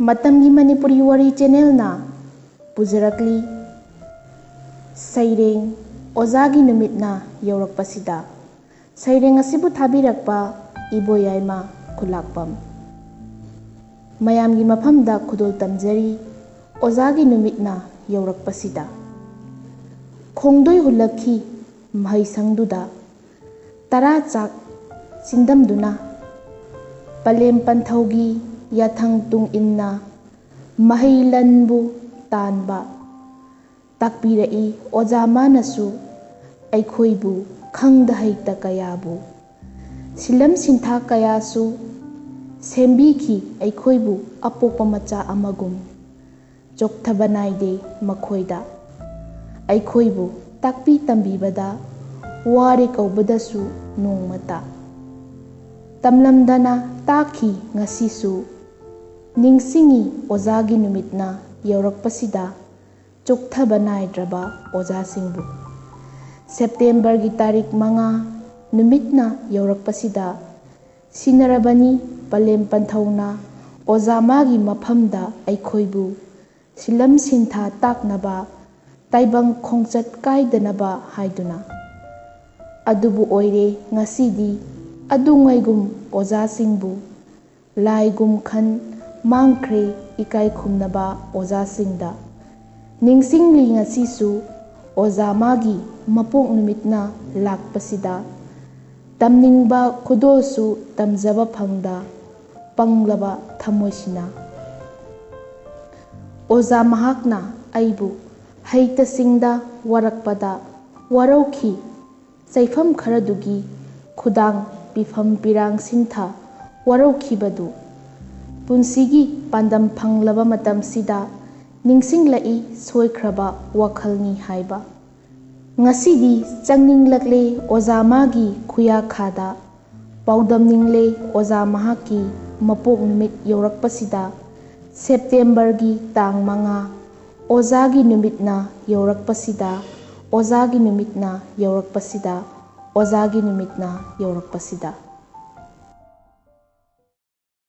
ꯃꯇꯝꯒꯤ ꯃꯅꯤꯄꯨꯔꯤ ꯋꯥꯔꯤ ꯆꯦꯅꯦꯜꯅ ꯄꯨꯖꯔꯛꯂꯤ ꯁꯩꯔꯦꯡ ꯑꯣꯖꯥꯒꯤ ꯅꯨꯃꯤꯠꯅ ꯌꯧꯔꯛꯄꯁꯤꯗ ꯁꯩꯔꯦꯡ ꯑꯁꯤꯕꯨ ꯊꯥꯕꯤꯔꯛꯄ ꯏꯕꯣꯌꯥꯏꯃ ꯈꯨꯜꯂꯥꯛꯄꯝ ꯃꯌꯥꯝꯒꯤ ꯃꯐꯝꯗ ꯈꯨꯗꯣꯜ ꯇꯝꯖꯔꯤ ꯑꯣꯖꯥꯒꯤ ꯅꯨꯃꯤꯠꯅ ꯌꯧꯔꯛꯄꯁꯤꯗ ꯈꯣꯡꯗꯣꯏ ꯍꯨꯜꯂꯛꯈꯤ ꯃꯍꯩꯁꯪꯗꯨꯗ ꯇꯔꯥ ꯆꯥꯛ ꯆꯤꯟꯗꯝꯗꯨꯅ ꯄꯂꯦꯝ ꯄꯟꯊꯧꯒꯤ ꯌꯥꯊꯪ ꯇꯨꯡ ꯏꯟꯅ ꯃꯍꯩ ꯂꯟꯕꯨ ꯇꯥꯟꯕ ꯇꯥꯛꯄꯤꯔꯛꯏ ꯑꯣꯖꯥ ꯃꯥꯅꯁꯨ ꯑꯩꯈꯣꯏꯕꯨ ꯈꯪꯗ ꯍꯩꯇ ꯀꯌꯥꯕꯨ ꯁꯤꯜꯂꯝ ꯁꯤꯟꯊꯥ ꯀꯌꯥꯁꯨ ꯁꯦꯝꯕꯤꯈꯤ ꯑꯩꯈꯣꯏꯕꯨ ꯑꯄꯣꯛꯄ ꯃꯆꯥ ꯑꯃꯒꯨꯝ ꯆꯣꯛꯊꯕ ꯅꯥꯏꯗꯦ ꯃꯈꯣꯏꯗ ꯑꯩꯈꯣꯏꯕꯨ ꯇꯥꯛꯄꯤ ꯇꯝꯕꯤꯕꯗ ꯋꯥꯔꯦ ꯀꯧꯕꯗꯁꯨ ꯅꯣꯡꯃꯇ ꯇꯝꯂꯝꯗꯅ ꯇꯥꯛꯈꯤ ꯉꯁꯤꯁꯨ ꯅꯤꯡꯁꯤꯡꯉꯤ ꯑꯣꯖꯥꯒꯤ ꯅꯨꯃꯤꯠꯅ ꯌꯧꯔꯛꯄꯁꯤꯗ ꯆꯣꯛꯊꯕ ꯅꯥꯏꯗ꯭ꯔꯕ ꯑꯣꯖꯥꯁꯤꯡꯕꯨ ꯁꯦꯞꯇꯦꯝꯕꯔꯒꯤ ꯇꯥꯔꯤꯛ 5 ꯅꯨꯃꯤꯠꯅ ꯌꯧꯔꯛꯄꯁꯤꯗ ꯁꯤꯟꯅꯔꯕꯅꯤ ꯄꯂꯦꯝ ꯄꯟꯊꯧꯅ ꯑꯣꯖꯥ ꯃꯥꯒꯤ ꯃꯐꯝꯗ ꯑꯩꯈꯣꯏꯕꯨ ꯁꯤꯜꯂꯝ ꯁꯤꯟꯊꯥ ꯇꯥꯛꯅꯕ ꯇꯥꯏꯕꯪ ꯈꯣꯡꯆꯠ ꯀꯥꯏꯗꯅꯕ ꯍꯥꯏꯗꯨꯅ ꯑꯗꯨꯕꯨ ꯑꯣꯏꯔꯦ ꯉꯁꯤꯗꯤ ꯑꯗꯨꯉꯩꯒꯨꯝ ꯑꯣꯖꯥꯁꯤꯡꯕꯨ ꯂꯥꯏꯒꯨꯝ ꯈꯟ ꯃꯥꯡꯈ꯭ꯔꯦ ꯏꯀꯥꯏ ꯈꯨꯝꯅꯕ ꯑꯣꯖꯥꯁꯤꯡꯗ ꯅꯤꯡꯁꯤꯡꯂꯤ ꯉꯁꯤꯁꯨ ꯑꯣꯖꯥ ꯃꯥꯒꯤ ꯃꯄꯣꯛ ꯅꯨꯃꯤꯠꯅ ꯂꯥꯛꯄꯁꯤꯗ ꯇꯝꯅꯤꯡꯕ ꯈꯨꯗꯣꯜꯁꯨ ꯇꯝꯖꯕ ꯐꯪꯗ ꯄꯪꯂꯕ ꯊꯃꯣꯏꯁꯤꯅ ꯑꯣꯖꯥ ꯃꯍꯥꯛꯅ ꯑꯩꯕꯨ ꯍꯩꯇ ꯁꯤꯡꯗ ꯋꯥꯔꯛꯄꯗ ꯋꯥꯔꯧꯈꯤ ꯆꯩꯐꯝ ꯈꯔꯗꯨꯒꯤ ꯈꯨꯗꯥꯡ ꯄꯤꯐꯝ ꯄꯤꯔꯥꯡ ꯁꯤꯟꯊ ꯋꯥꯔꯧꯈꯤꯕꯗꯨ ꯄꯨꯟꯁꯤꯒꯤ ꯄꯥꯟꯗꯝ ꯐꯪꯂꯕ ꯃꯇꯝꯁꯤꯗ ꯅꯤꯡꯁꯤꯡꯂꯛꯏ ꯁꯣꯏꯈ꯭ꯔꯕ ꯋꯥꯈꯜꯅꯤ ꯍꯥꯏꯕ ꯉꯁꯤꯗꯤ ꯆꯪꯅꯤꯡꯂꯛꯂꯦ ꯑꯣꯖꯥ ꯃꯥꯒꯤ ꯈꯨꯌꯥꯈꯥꯗ ꯄꯥꯎꯗꯝꯅꯤꯡꯂꯦ ꯑꯣꯖꯥ ꯃꯍꯥꯛꯀꯤ ꯃꯄꯣꯛ ꯅꯨꯃꯤꯠ ꯌꯧꯔꯛꯄꯁꯤꯗ ꯁꯦꯞꯇꯦꯝꯕꯔꯒꯤ ꯇꯥꯡ 5 ꯑꯣꯖꯥꯒꯤ ꯅꯨꯃꯤꯠꯅ ꯌꯧꯔꯛꯄꯁꯤꯗ ꯑꯣꯖꯥꯒꯤ ꯅꯨꯃꯤꯠꯅ ꯌꯧꯔꯛꯄꯁꯤꯗ ꯑꯣꯖꯥꯒꯤ ꯅꯨꯃꯤꯠꯅ ꯌꯧꯔꯛꯄꯁꯤꯗ